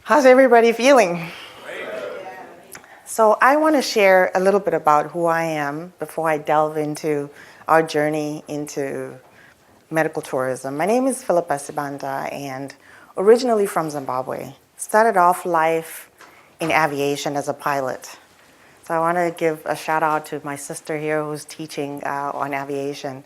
How's everybody feeling? So I want to share a little bit about who I am before I delve into our journey into medical tourism. My name is Phillipa Sibanda, and originally from Zimbabwe. Started off life in aviation as a pilot. So I want to give a shout out to my sister here who's teaching on aviation.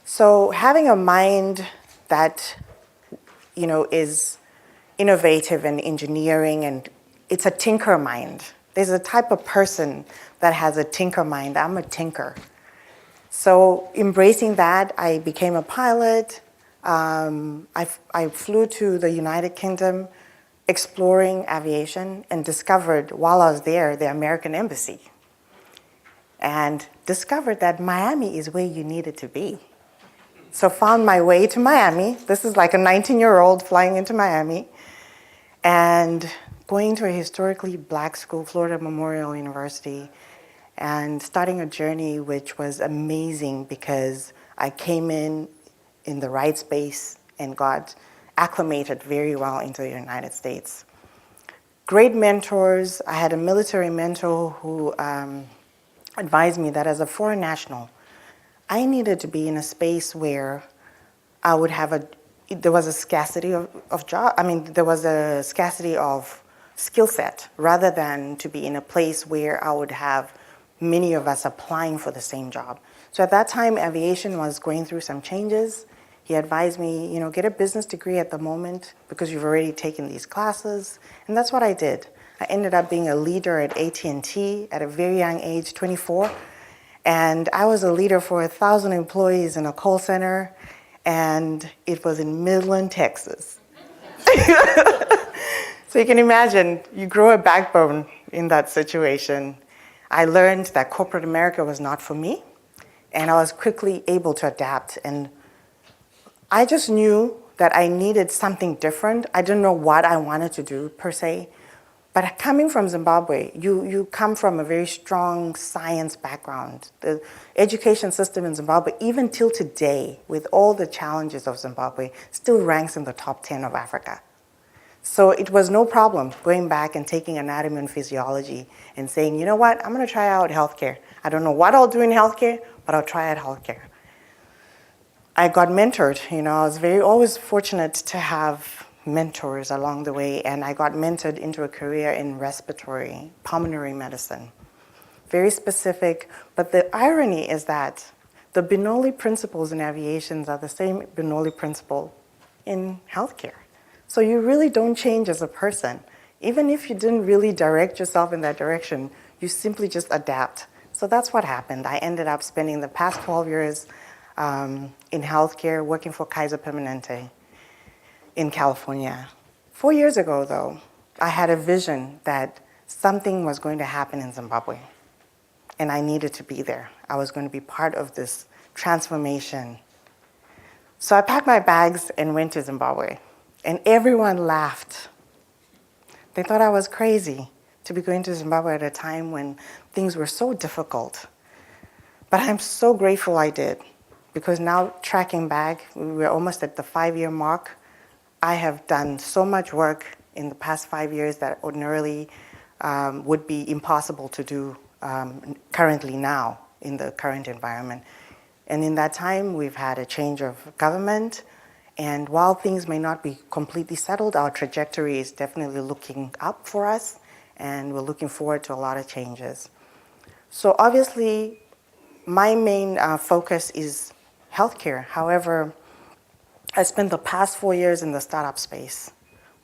So having a mind that, is innovative and engineering, and it's a tinker mind. There's a type of person that has a tinker mind. I'm a tinker. So embracing that, I became a pilot. I flew to the United Kingdom exploring aviation and discovered while I was there the American Embassy, and discovered that Miami is where you needed to be. So found my way to Miami. This is like a 19-year-old flying into Miami and going to a historically black school, Florida Memorial University, and starting a journey which was amazing because I came in the right space and got acclimated very well into the United States. Great mentors. I had a military mentor who advised me that as a foreign national, I needed to be in a space where I would have there was a scarcity of job. There was a scarcity of skill set rather than to be in a place where I would have many of us applying for the same job. So at that time, aviation was going through some changes. He advised me, get a business degree at the moment because you've already taken these classes. And that's what I did. I ended up being a leader at AT&T at a very young age, 24. And I was a leader for 1,000 employees in a call center, and it was in Midland, Texas. So you can imagine, you grow a backbone in that situation. I learned that corporate America was not for me, and I was quickly able to adapt. And I just knew that I needed something different. I didn't know what I wanted to do per se. But coming from Zimbabwe, you come from a very strong science background. The education system in Zimbabwe, even till today, with all the challenges of Zimbabwe, still ranks in the top 10 of Africa. So it was no problem going back and taking anatomy and physiology and saying, you know what, I'm going to try out healthcare. I don't know what I'll do in healthcare, but I'll try out healthcare. I got mentored. I was always fortunate to have mentors along the way, and I got mentored into a career in respiratory, pulmonary medicine. Very specific, but the irony is that the Bernoulli principles in aviation are the same Bernoulli principle in healthcare. So you really don't change as a person. Even if you didn't really direct yourself in that direction, you simply just adapt. So that's what happened. I ended up spending the past 12 years in healthcare, working for Kaiser Permanente in California. 4 years ago, though, I had a vision that something was going to happen in Zimbabwe, and I needed to be there. I was going to be part of this transformation. So I packed my bags and went to Zimbabwe, and everyone laughed. They thought I was crazy to be going to Zimbabwe at a time when things were so difficult. But I'm so grateful I did, because now tracking back, we're almost at the 5-year mark. I have done so much work in the past 5 years that ordinarily would be impossible to do currently now in the current environment. And in that time, we've had a change of government. And while things may not be completely settled, our trajectory is definitely looking up for us. And we're looking forward to a lot of changes. So obviously, my main focus is healthcare. However, I spent the past 4 years in the startup space,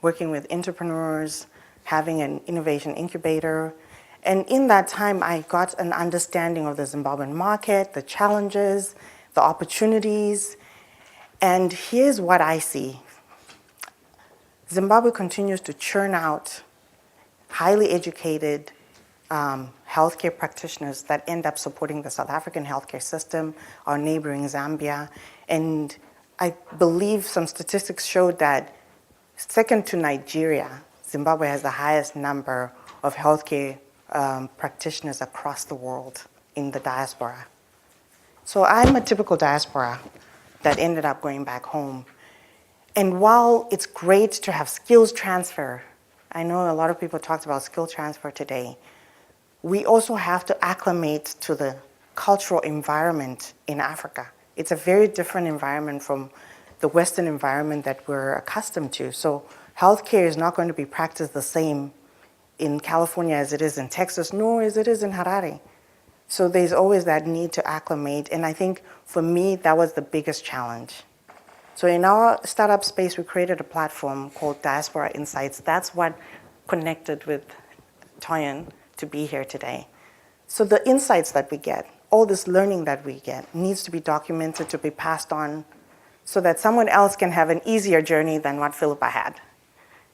working with entrepreneurs, having an innovation incubator. And in that time, I got an understanding of the Zimbabwean market, the challenges, the opportunities. And here's what I see. Zimbabwe continues to churn out highly educated healthcare practitioners that end up supporting the South African healthcare system, our neighboring Zambia. And I believe some statistics showed that second to Nigeria, Zimbabwe has the highest number of healthcare practitioners across the world in the diaspora. So I'm a typical diaspora that ended up going back home. And while it's great to have skills transfer, I know a lot of people talked about skill transfer today. We also have to acclimate to the cultural environment in Africa. It's a very different environment from the Western environment that we're accustomed to. So healthcare is not going to be practiced the same in California as it is in Texas, nor as it is in Harare. So there's always that need to acclimate, and I think for me, that was the biggest challenge. So in our startup space, we created a platform called Diaspora Insights. That's what connected with Toyin to be here today. So the insights that we get, all this learning that we get, needs to be documented, to be passed on, so that someone else can have an easier journey than what Phillipa had.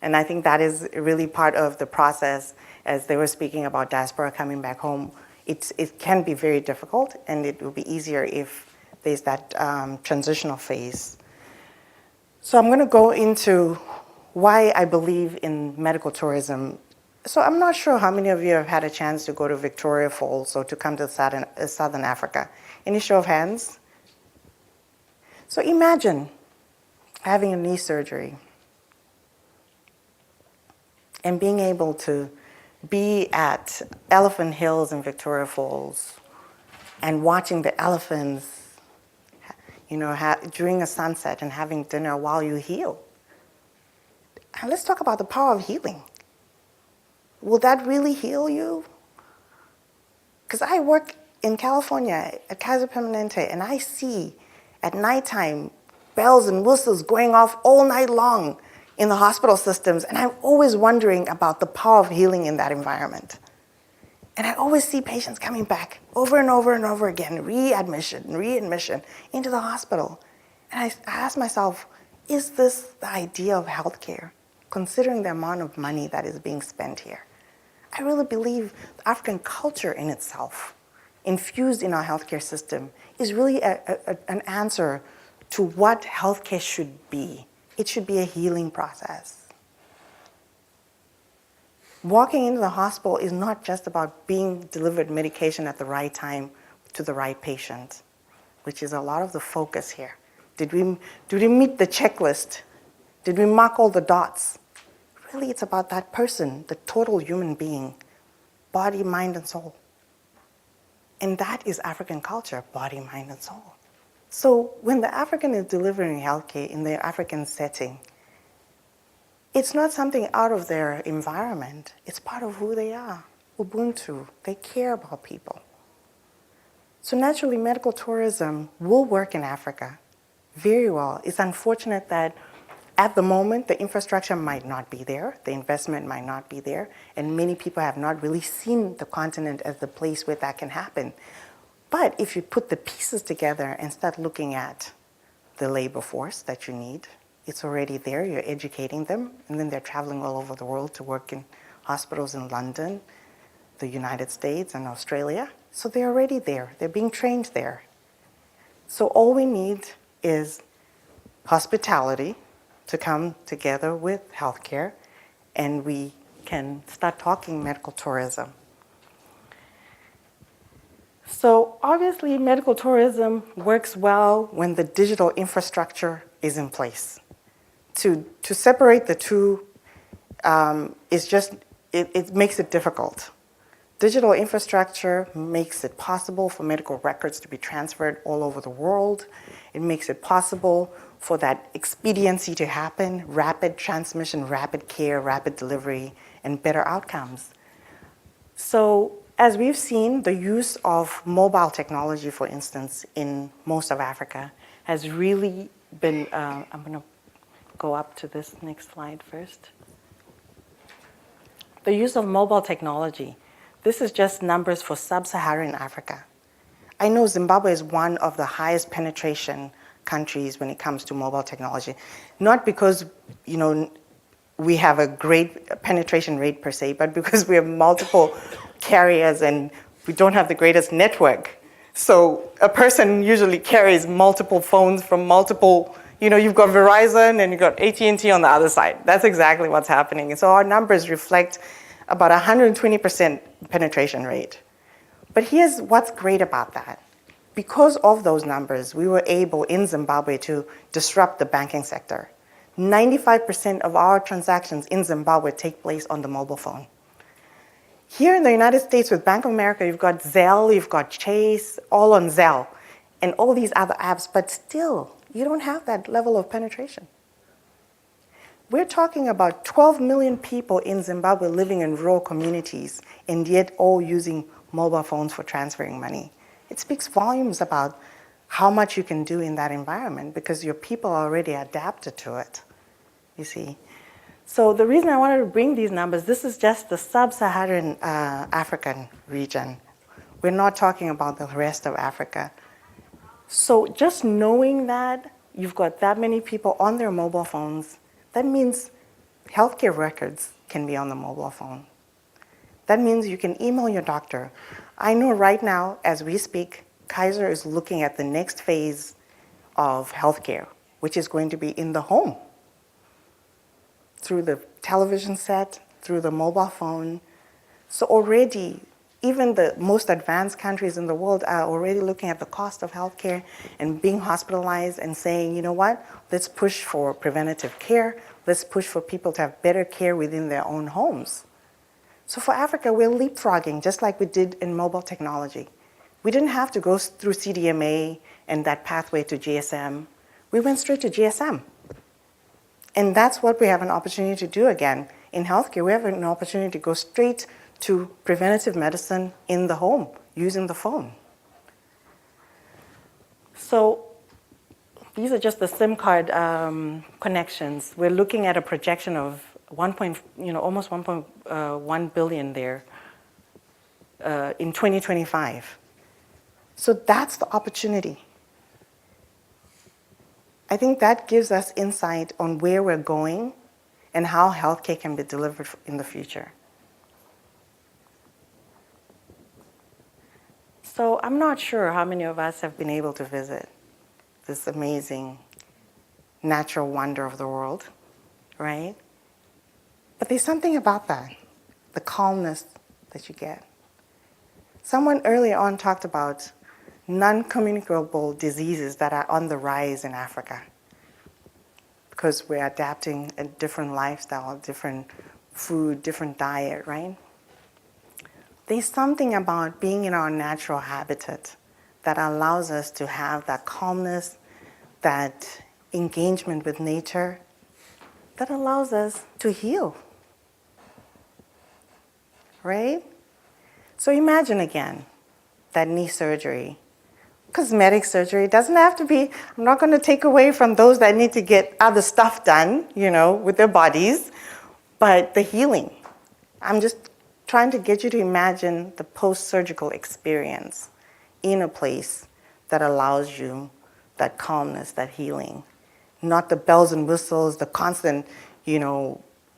And I think that is really part of the process. As they were speaking about diaspora coming back home, it can be very difficult, and it will be easier if there's that transitional phase. So I'm going to go into why I believe in medical tourism. So I'm not sure how many of you have had a chance to go to Victoria Falls or to come to Southern Africa. Any show of hands? So imagine having a knee surgery and being able to be at Elephant Hills in Victoria Falls and watching the elephants, during a sunset and having dinner while you heal. And let's talk about the power of healing. Will that really heal you? Because I work in California at Kaiser Permanente, and I see at nighttime bells and whistles going off all night long in the hospital systems, and I'm always wondering about the power of healing in that environment. And I always see patients coming back over and over and over again, readmission into the hospital. And I ask myself, is this the idea of healthcare, considering the amount of money that is being spent here? I really believe the African culture in itself, infused in our healthcare system, is really an answer to what healthcare should be. It should be a healing process. Walking into the hospital is not just about being delivered medication at the right time to the right patient, which is a lot of the focus here. Did we meet the checklist? Did we mark all the dots? Really, it's about that person, the total human being, body, mind, and soul. And that is African culture, body, mind, and soul. So when the African is delivering healthcare in the African setting, it's not something out of their environment. It's part of who they are. Ubuntu, they care about people. So naturally, medical tourism will work in Africa very well. It's unfortunate that at the moment, the infrastructure might not be there, the investment might not be there, and many people have not really seen the continent as the place where that can happen. But if you put the pieces together and start looking at the labor force that you need, it's already there, you're educating them, and then they're traveling all over the world to work in hospitals in London, the United States, and Australia. So they're already there, they're being trained there. So all we need is hospitality to come together with healthcare, and we can start talking medical tourism. So obviously, medical tourism works well when the digital infrastructure is in place. To separate the two it makes it difficult. Digital infrastructure makes it possible for medical records to be transferred all over the world. It makes it possible for that expediency to happen, rapid transmission, rapid care, rapid delivery, and better outcomes. So as we've seen, the use of mobile technology, for instance, in most of Africa has really been, I'm going to go up to this next slide first. The use of mobile technology. This is just numbers for sub-Saharan Africa. I know Zimbabwe is one of the highest penetration countries when it comes to mobile technology, not because we have a great penetration rate per se, but because we have multiple carriers and we don't have the greatest network. So a person usually carries multiple phones from multiple, you've got Verizon and you've got AT&T on the other side. That's exactly what's happening. And so our numbers reflect about 120% penetration rate. But here's what's great about that. Because of those numbers, we were able in Zimbabwe to disrupt the banking sector. 95% of our transactions in Zimbabwe take place on the mobile phone. Here in the United States with Bank of America, you've got Zelle, you've got Chase, all on Zelle, and all these other apps, but still, you don't have that level of penetration. We're talking about 12 million people in Zimbabwe living in rural communities, and yet all using mobile phones for transferring money. It speaks volumes about how much you can do in that environment because your people are already adapted to it, you see. So the reason I wanted to bring these numbers, this is just the sub-Saharan African region. We're not talking about the rest of Africa. So just knowing that you've got that many people on their mobile phones, that means healthcare records can be on the mobile phone. That means you can email your doctor. I know right now, as we speak, Kaiser is looking at the next phase of healthcare, which is going to be in the home, through the television set, through the mobile phone. So already, even the most advanced countries in the world are already looking at the cost of healthcare and being hospitalized and saying, you know what, let's push for preventative care. Let's push for people to have better care within their own homes. So for Africa, we're leapfrogging, just like we did in mobile technology. We didn't have to go through CDMA and that pathway to GSM. We went straight to GSM. And that's what we have an opportunity to do again. In healthcare, we have an opportunity to go straight to preventative medicine in the home, using the phone. So these are just the SIM card connections. We're looking at a projection of almost 1.1 billion there in 2025. So that's the opportunity. I think that gives us insight on where we're going and how healthcare can be delivered in the future. So I'm not sure how many of us have been able to visit this amazing natural wonder of the world, right? But there's something about that, the calmness that you get. Someone earlier on talked about non-communicable diseases that are on the rise in Africa because we're adapting a different lifestyle, different food, different diet, right? There's something about being in our natural habitat that allows us to have that calmness, that engagement with nature, that allows us to heal, right? So imagine again that knee surgery. Cosmetic surgery doesn't have to be, I'm not going to take away from those that need to get other stuff done, with their bodies, but the healing. I'm just trying to get you to imagine the post-surgical experience in a place that allows you that calmness, that healing. Not the bells and whistles, the constant,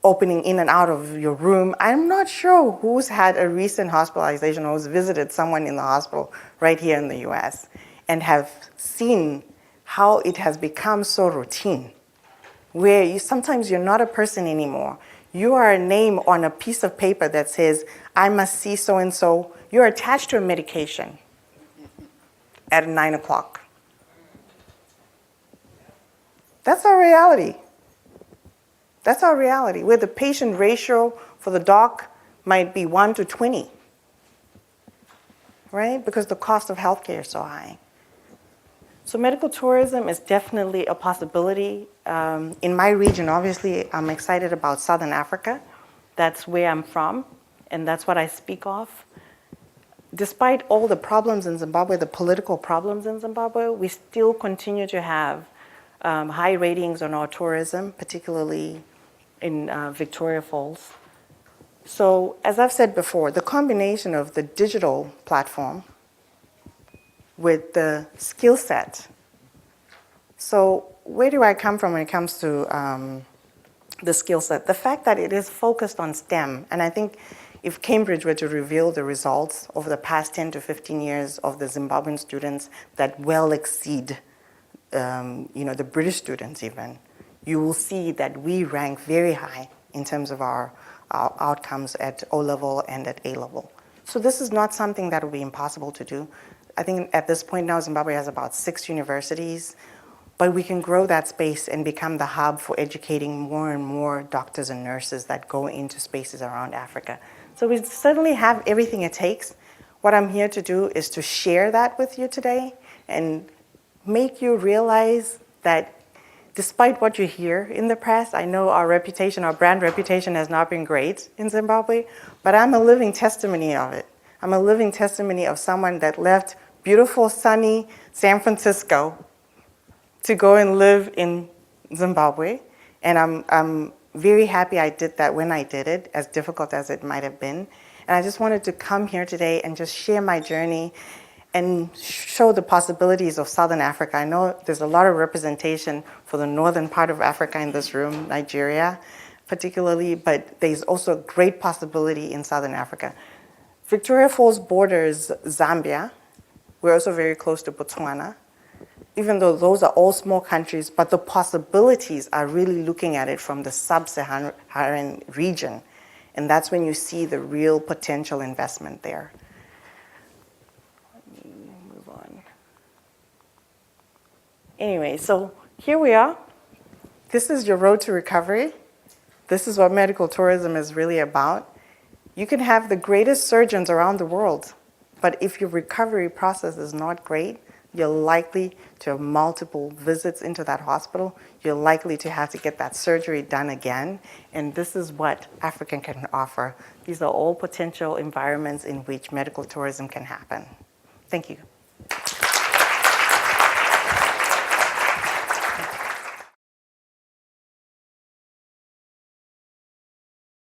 opening in and out of your room. I'm not sure who's had a recent hospitalization or who's visited someone in the hospital right here in the US and have seen how it has become so routine, where sometimes you're not a person anymore. You are a name on a piece of paper that says, I must see so-and-so. You're attached to a medication at 9 o'clock. That's our reality. That's our reality, where the patient ratio for the doc might be 1 to 20, right? Because the cost of healthcare is so high. So medical tourism is definitely a possibility. In my region, obviously, I'm excited about Southern Africa. That's where I'm from, and that's what I speak of. Despite all the problems in Zimbabwe, the political problems in Zimbabwe, we still continue to have high ratings on our tourism, particularly in Victoria Falls. So as I've said before, the combination of the digital platform with the skill set. So where do I come from when it comes to the skill set? The fact that it is focused on STEM, and I think if Cambridge were to reveal the results over the past 10 to 15 years of the Zimbabwean students that well exceed the British students even, you will see that we rank very high in terms of our outcomes at O-level and at A-level. So this is not something that will be impossible to do. I think at this point now, Zimbabwe has about 6 universities. But we can grow that space and become the hub for educating more and more doctors and nurses that go into spaces around Africa. So we certainly have everything it takes. What I'm here to do is to share that with you today and make you realize that despite what you hear in the press, I know our reputation, our brand reputation has not been great in Zimbabwe, but I'm a living testimony of it. I'm a living testimony of someone that left beautiful, sunny San Francisco to go and live in Zimbabwe. And I'm very happy I did that when I did it, as difficult as it might have been. And I just wanted to come here today and just share my journey and show the possibilities of Southern Africa. I know there's a lot of representation for the northern part of Africa in this room, Nigeria particularly, but there's also great possibility in Southern Africa. Victoria Falls borders Zambia. We're also very close to Botswana. Even though those are all small countries, but the possibilities are really looking at it from the sub-Saharan region. And that's when you see the real potential investment there. Let me move on. Anyway, so here we are. This is your road to recovery. This is what medical tourism is really about. You can have the greatest surgeons around the world, but if your recovery process is not great, you're likely to have multiple visits into that hospital. You're likely to have to get that surgery done again. And this is what Africa can offer. These are all potential environments in which medical tourism can happen. Thank you.